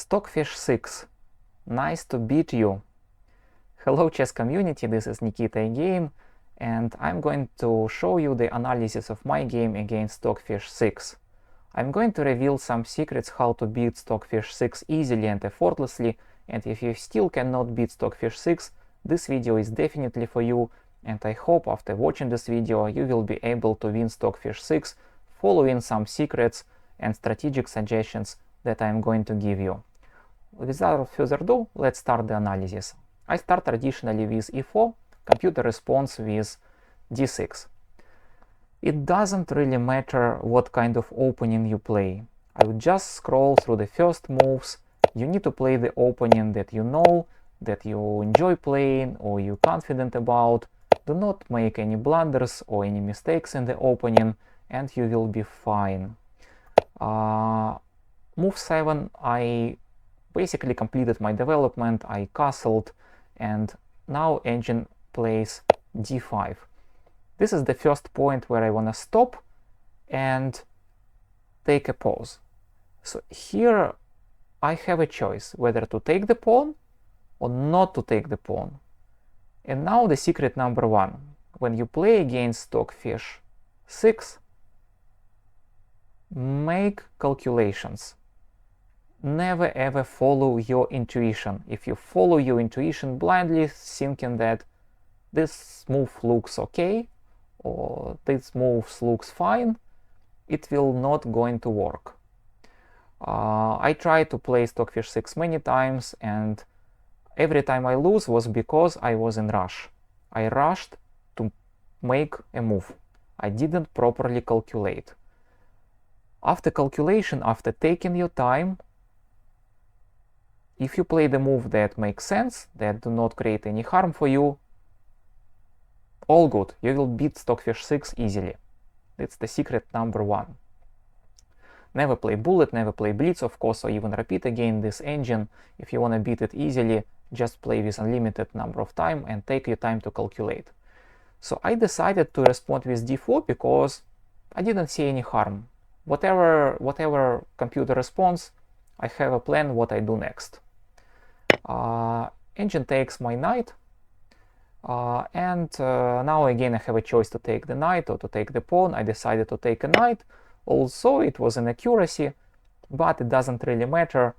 Stockfish 6, nice to beat you. Hello chess community, this is Nikita again, and I'm going to show you the analysis of my game against Stockfish 6. I'm going to reveal some secrets how to beat Stockfish 6 easily and effortlessly, and if you still cannot beat Stockfish 6, this video is definitely for you, and I hope after watching this video you will be able to win Stockfish 6 following some secrets and strategic suggestions that I'm going to give you. Without further ado, let's start the analysis. I start traditionally with e4, computer responds with d6. It doesn't really matter what kind of opening you play. I would just scroll through the first moves. You need to play the opening that you know, that you enjoy playing or you're confident about. Do not make any blunders or any mistakes in the opening and you will be fine. Move 7, I basically completed my development, I castled, and now engine plays d5. This is the first point where I want to stop and take a pause. So here I have a choice whether to take the pawn or not to take the pawn. And now the secret number 1. When you play against Stockfish 6, make calculations. Never ever follow your intuition. If you follow your intuition blindly, thinking that this move looks okay or this move looks fine, it will not going to work. I tried to play Stockfish 6 many times, and every time I lose was because I was in rush. I rushed to make a move. I didn't properly calculate. After calculation, after taking your time, if you play the move that makes sense, that do not create any harm for you, all good, you will beat Stockfish 6 easily. That's the secret number 1. Never play bullet, never play blitz, of course, or even repeat again this engine. If you want to beat it easily, just play with unlimited number of time and take your time to calculate. So I decided to respond with d4 because I didn't see any harm. Whatever computer responds, I have a plan what I do next. Engine takes my knight, and now again I have a choice to take the knight or to take the pawn. I decided to take a knight. Also, it was an accuracy, but it doesn't really matter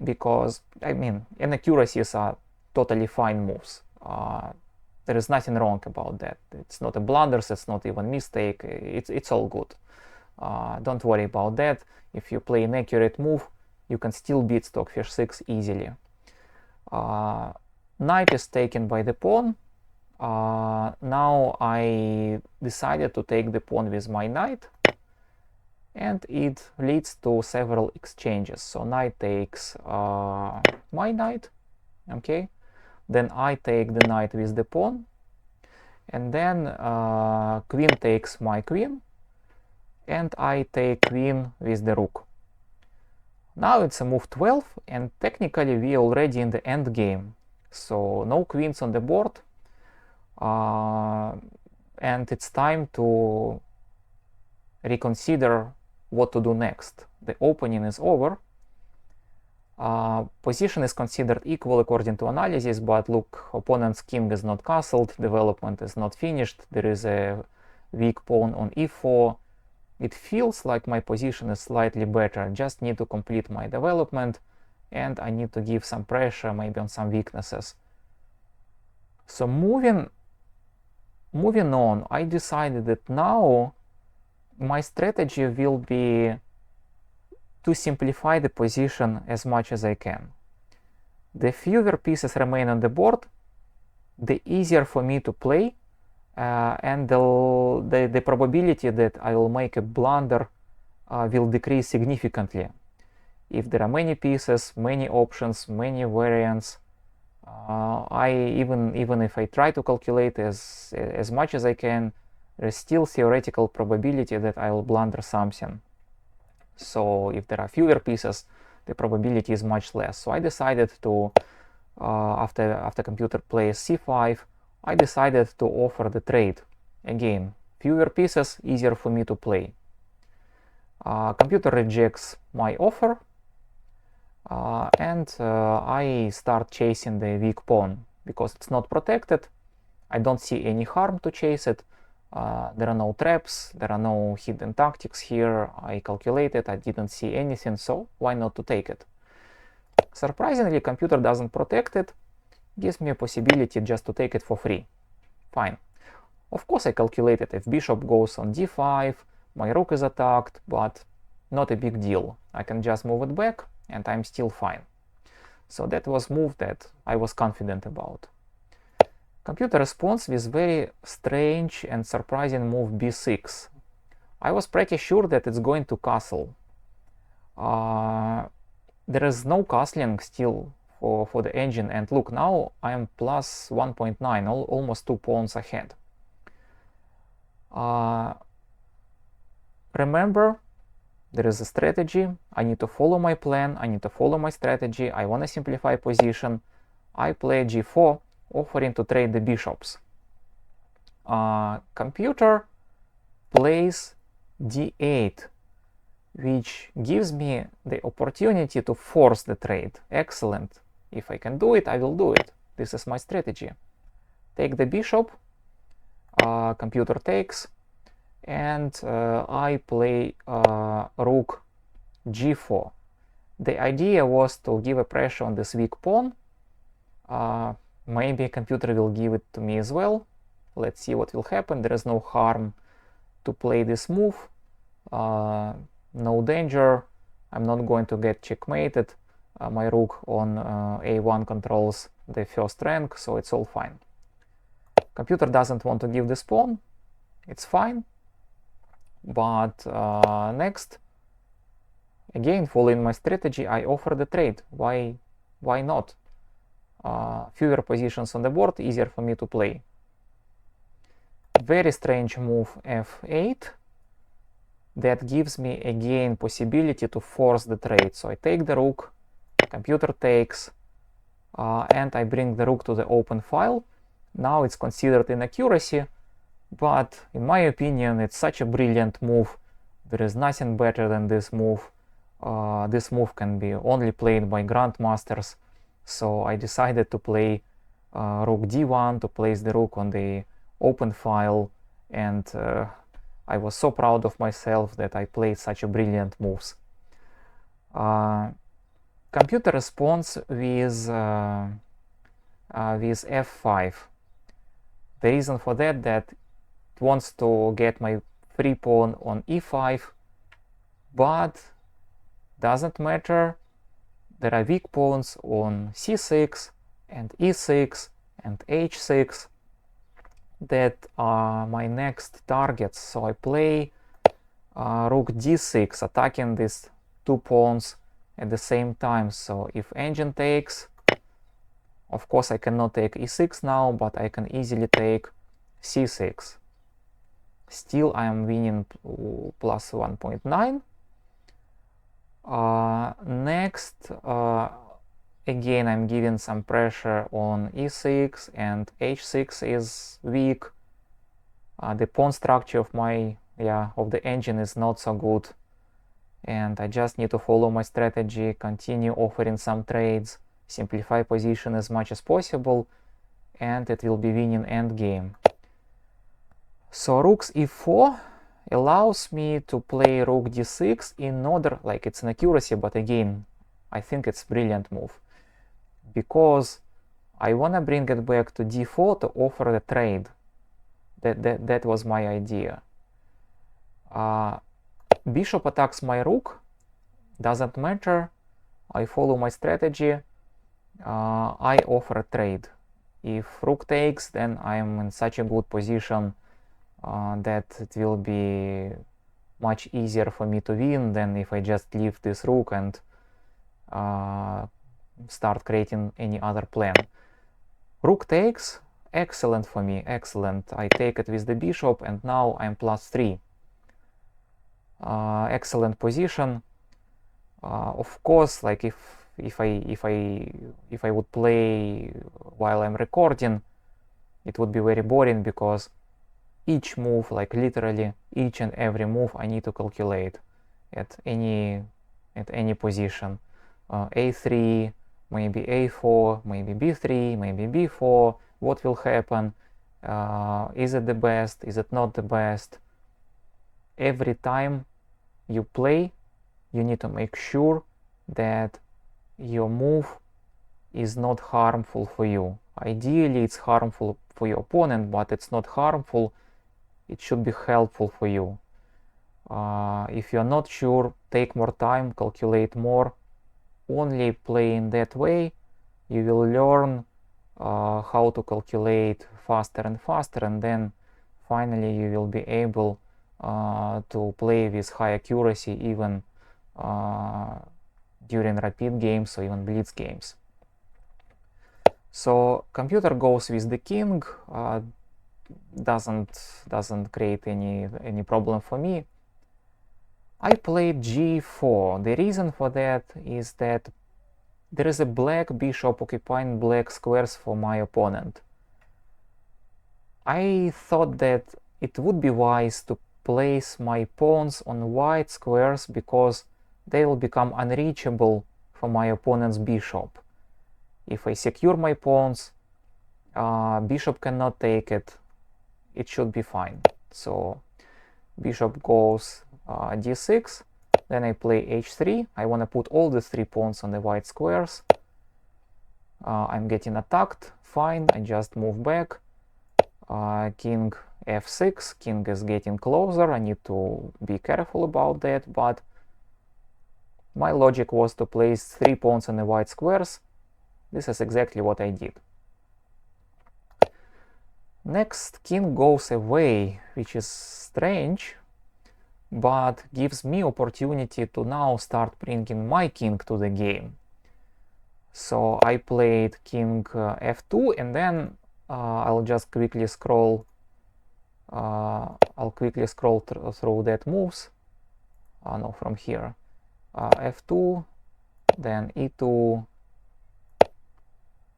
because, I mean, inaccuracies are totally fine moves. There is nothing wrong about that. It's not a blunder, it's not even mistake, it's all good. Don't worry about that. If you play an accurate move, you can still beat Stockfish 6 easily. Knight is taken by the pawn. Now I decided to take the pawn with my knight, and it leads to several exchanges. So knight takes my knight, okay? Then I take the knight with the pawn, and then queen takes my queen, and I take queen with the rook. Now it's a move 12, and technically we are already in the end game. So no queens on the board, and it's time to reconsider what to do next. The opening is over. Position is considered equal according to analysis, but look, opponent's king is not castled, development is not finished, there is a weak pawn on e4. It feels like my position is slightly better, just need to complete my development, and I need to give some pressure maybe on some weaknesses. So moving on, I decided that now my strategy will be to simplify the position as much as I can. The fewer pieces remain on the board, the easier for me to play, and the probability that I will make a blunder will decrease significantly. If there are many pieces, many options, many variants, even if I try to calculate as much as I can, there is still theoretical probability that I will blunder something. So if there are fewer pieces, the probability is much less. So I decided to, after computer plays c5, I decided to offer the trade. Again, fewer pieces, easier for me to play. Computer rejects my offer, and I start chasing the weak pawn because it's not protected. I don't see any harm to chase it. There are no traps, there are no hidden tactics here. I calculated, I didn't see anything, so why not to take it? Surprisingly, computer doesn't protect it, gives me a possibility just to take it for free. Fine. Of course I calculated if bishop goes on d5, my rook is attacked, but not a big deal. I can just move it back and I'm still fine. So that was move that I was confident about. Computer responds with very strange and surprising move b6. I was pretty sure that it's going to castle. There is no castling still for the engine, and look, now I am plus 1.9, almost 2 pawns ahead. Remember, there is a strategy. I need to follow my plan, I need to follow my strategy. I want to simplify position. I play g4, offering to trade the bishops. Computer plays d8, which gives me the opportunity to force the trade. Excellent. If I can do it, I will do it. This is my strategy. Take the bishop, computer takes, and I play rook g4. The idea was to give a pressure on this weak pawn. Maybe a computer will give it to me as well. Let's see what will happen. There is no harm to play this move. No danger. I'm not going to get checkmated. My rook on a1 controls the first rank, so it's all fine. Computer doesn't want to give this pawn. It's fine. But next, again, following my strategy, I offer the trade. Why not? Fewer positions on the board, easier for me to play. Very strange move f8 that gives me again possibility to force the trade. So I take the rook, computer takes, and I bring the rook to the open file. Now it's considered inaccuracy, but in my opinion it's such a brilliant move. There is nothing better than this move. This move can be only played by grandmasters. So I decided to play rook d1 to place the rook on the open file, and I was so proud of myself that I played such a brilliant moves. Computer responds with f5. The reason for that it wants to get my free pawn on e5, but doesn't matter. There are weak pawns on c6 and e6 and h6 that are my next targets. So I play rook d6, attacking these 2 pawns at the same time. So if engine takes, of course I cannot take e6 now, but I can easily take c6. Still I am winning plus 1.9. Next, again I'm giving some pressure on e6, and h6 is weak. The pawn structure of the engine is not so good, and I just need to follow my strategy, continue offering some trades, simplify position as much as possible, and it will be winning endgame. So rook's e4 allows me to play rook d6 in order, like it's an accuracy, but again, I think it's a brilliant move, because I want to bring it back to d4 to offer the trade. That was my idea. Bishop attacks my rook, doesn't matter. I follow my strategy. I offer a trade. If rook takes, then I am in such a good position that it will be much easier for me to win than if I just leave this rook and start creating any other plan. Rook takes, excellent for me, excellent. I take it with the bishop, and now I'm +3. Excellent position. Of course, like if I would play while I'm recording, it would be very boring, because each move, like literally each and every move, I need to calculate at any position. a3, maybe a4, maybe b3, maybe b4. What will happen? Is it the best? Is it not the best? Every time you play, you need to make sure that your move is not harmful for you. Ideally, it's harmful for your opponent, but it's not harmful. It should be helpful for you. If you're not sure, take more time, calculate more. Only playing that way, you will learn how to calculate faster and faster, and then finally you will be able to play with high accuracy even during rapid games or even blitz games. So computer goes with the king, doesn't create any problem for me. I played g4. The reason for that is that there is a black bishop occupying black squares for my opponent. I thought that it would be wise to place my pawns on white squares because they will become unreachable for my opponent's bishop. If I secure my pawns, bishop cannot take it. It should be fine. So bishop goes d6, then I play h3. I want to put all the 3 pawns on the white squares. I'm getting attacked, fine, I just move back. King f6, king is getting closer, I need to be careful about that, but my logic was to place 3 pawns on the white squares. This is exactly what I did. Next, king goes away, which is strange, but gives me opportunity to now start bringing my king to the game. So I played king f2, and then I'll just quickly scroll. I'll quickly scroll through that moves. No, from here. f2, then e2,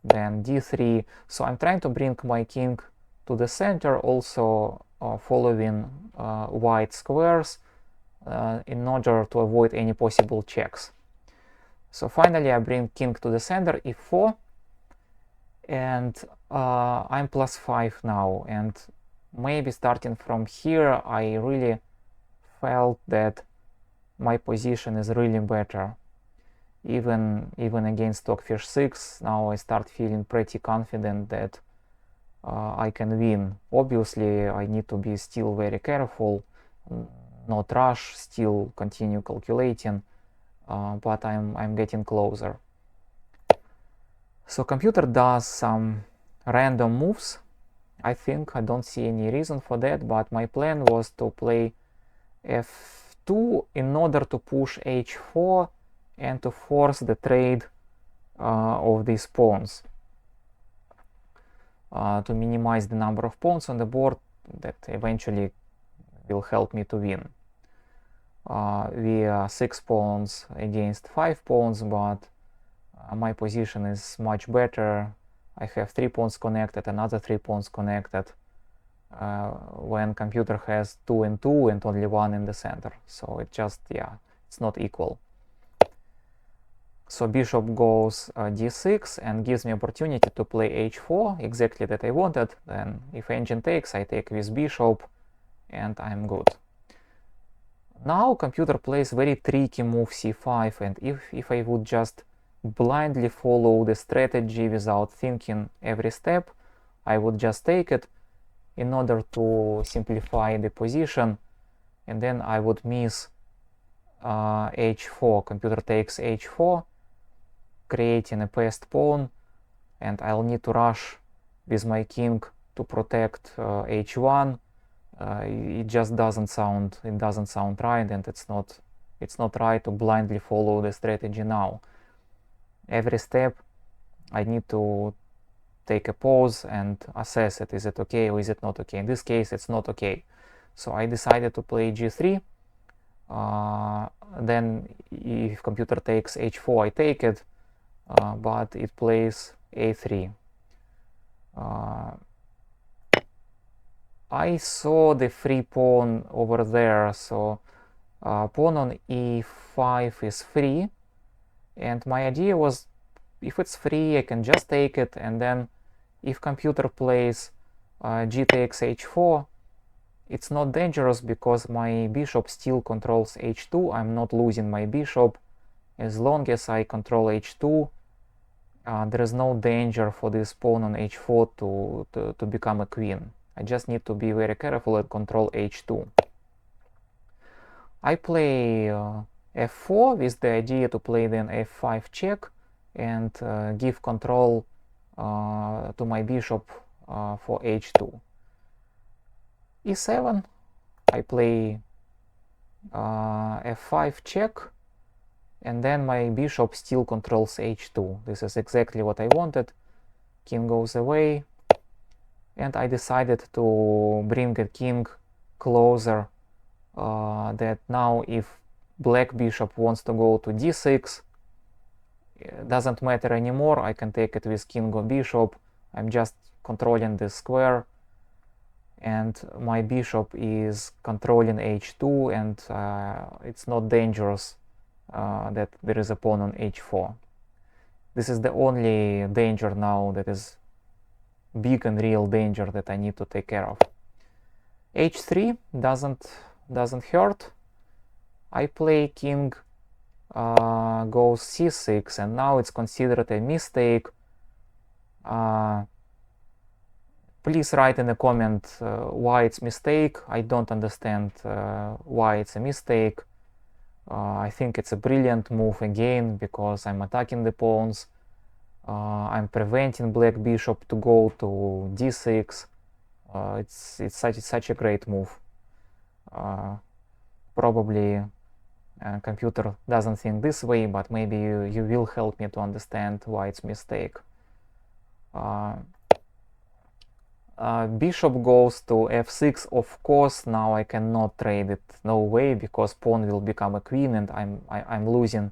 then d3. So I'm trying to bring my king to the center, also following white squares in order to avoid any possible checks. So finally I bring king to the center, e4, and I'm +5 now, and maybe starting from here I really felt that my position is really better. Even against Stockfish 6, now I start feeling pretty confident that I can win. Obviously, I need to be still very careful, not rush, still continue calculating, but I'm getting closer. So computer does some random moves. I think I don't see any reason for that, but my plan was to play f2 in order to push h4 and to force the trade of these pawns, to minimize the number of pawns on the board that eventually will help me to win. We are 6 pawns against 5 pawns, but my position is much better. I have 3 pawns connected, another 3 pawns connected, when computer has 2 and 2 and only 1 in the center. So it just, yeah, it's not equal. So bishop goes d6 and gives me opportunity to play h4, exactly that I wanted. Then if engine takes, I take with bishop, and I'm good. Now computer plays very tricky move c5, and if I would just blindly follow the strategy without thinking every step, I would just take it in order to simplify the position, and then I would miss h4. Computer takes h4, creating a passed pawn, and I'll need to rush with my king to protect h1. It just doesn't sound right, and it's not right to blindly follow the strategy now. Every step I need to take a pause and assess it. Is it okay or is it not okay? In this case, it's not okay. So I decided to play g3. Then if computer takes h4, I take it, but it plays a3. I saw the free pawn over there, so pawn on e5 is free, And my idea was, if it's free, I can just take it, and then if computer plays g takes h4, it's not dangerous because my bishop still controls h2. I'm not losing my bishop. As long as I control h2, there is no danger for this pawn on h4 to become a queen. I just need to be very careful and control h2. I play f4 with the idea to play then f5 check and give control to my bishop for h2. e7, I play f5 check, and then my bishop still controls h2. This is exactly what I wanted. King goes away, and I decided to bring the king closer, that now if black bishop wants to go to d6, it doesn't matter anymore. I can take it with king or bishop. I'm just controlling this square, and my bishop is controlling h2, and it's not dangerous that there is a pawn on h4. This is the only danger now that is big and real danger that I need to take care of. h3 doesn't hurt. I play king goes c6, and now it's considered a mistake. Please write in the comment why it's mistake. I don't understand why it's a mistake. I think it's a brilliant move again because I'm attacking the pawns. I'm preventing black bishop to go to d6. It's such a great move. Probably computer doesn't think this way, but maybe you will help me to understand why it's mistake. Bishop goes to f6. Of course, now I cannot trade it, no way, because pawn will become a queen, and I'm losing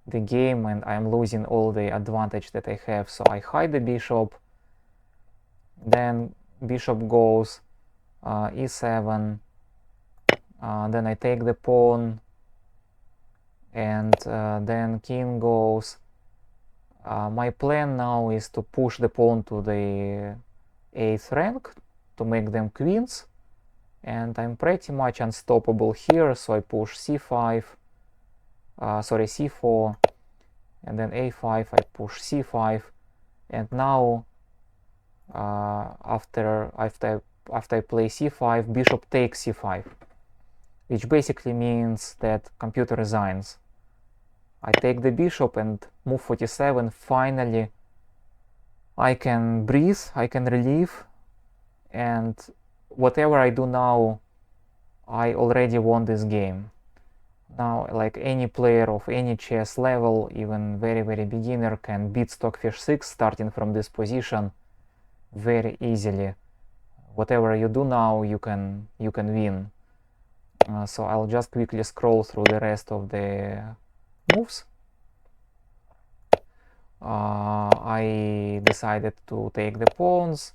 the game, and I'm losing all the advantage that I have. So I hide the bishop. Then bishop goes e7. Then I take the pawn, and then king goes. My plan now is to push the pawn to the 8th rank to make them queens, and I'm pretty much unstoppable here. So I push c5, c4, and then a5. I push c5, and now after I play c5, bishop takes c5, which basically means that computer resigns. I take the bishop and move 47. Finally, I can breathe, I can relieve, and whatever I do now, I already won this game. Now, like any player of any chess level, even very beginner, can beat Stockfish 6 starting from this position very easily. Whatever you do now, you can win. So I'll just quickly scroll through the rest of the moves. I decided to take the pawns,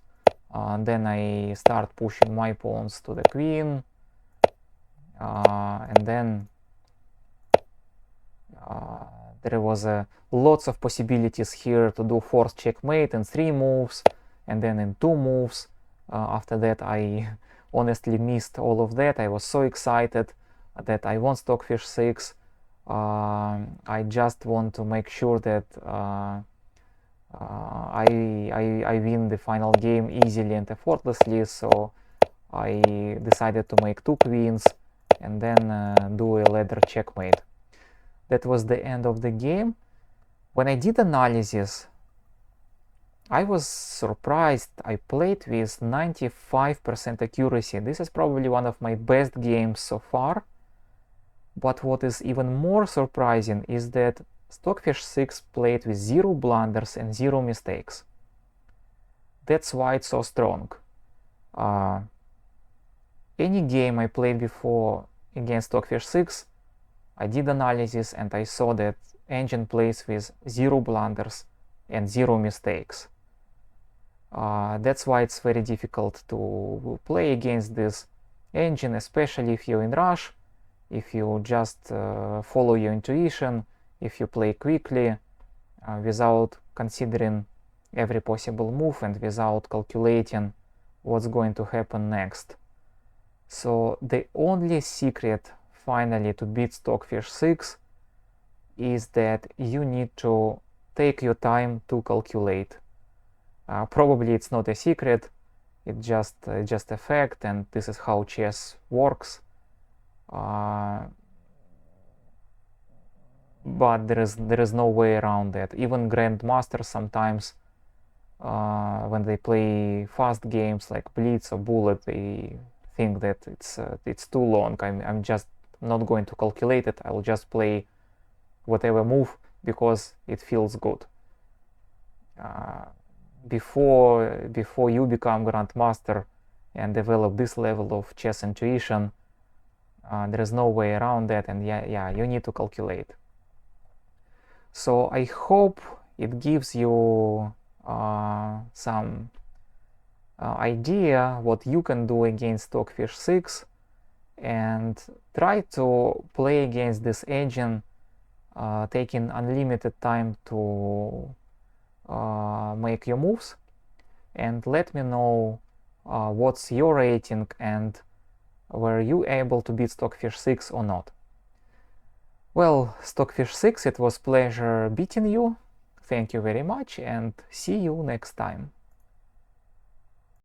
then I start pushing my pawns to the queen, and then there was lots of possibilities here to do forced checkmate in 3 moves, and then in 2 moves. After that, I honestly missed all of that. I was so excited that I won Stockfish 6. I just want to make sure that I win the final game easily and effortlessly, so I decided to make 2 queens and then do a ladder checkmate. That was the end of the game. When I did analysis, I was surprised. I played with 95% accuracy. This is probably one of my best games so far. But what is even more surprising is that Stockfish 6 played with 0 blunders and 0 mistakes. That's why it's so strong. Any game I played before against Stockfish 6, I did analysis and I saw that engine plays with 0 blunders and 0 mistakes. That's why it's very difficult to play against this engine, especially if you're in rush. If you just follow your intuition, if you play quickly without considering every possible move and without calculating what's going to happen next. So the only secret finally to beat Stockfish 6 is that you need to take your time to calculate. Probably it's not a secret, it's just a fact, and this is how chess works. But there is no way around that. Even grandmasters sometimes, when they play fast games like Blitz or Bullet, they think that it's too long. I'm just not going to calculate it. I'll just play whatever move because it feels good. Before you become grandmaster and develop this level of chess intuition, there is no way around that, and yeah, you need to calculate. So I hope it gives you some idea what you can do against Stockfish 6, and try to play against this engine taking unlimited time to make your moves, and let me know what's your rating and were you able to beat Stockfish 6 or not. Well, Stockfish 6, it was pleasure beating you. Thank you very much and see you next time.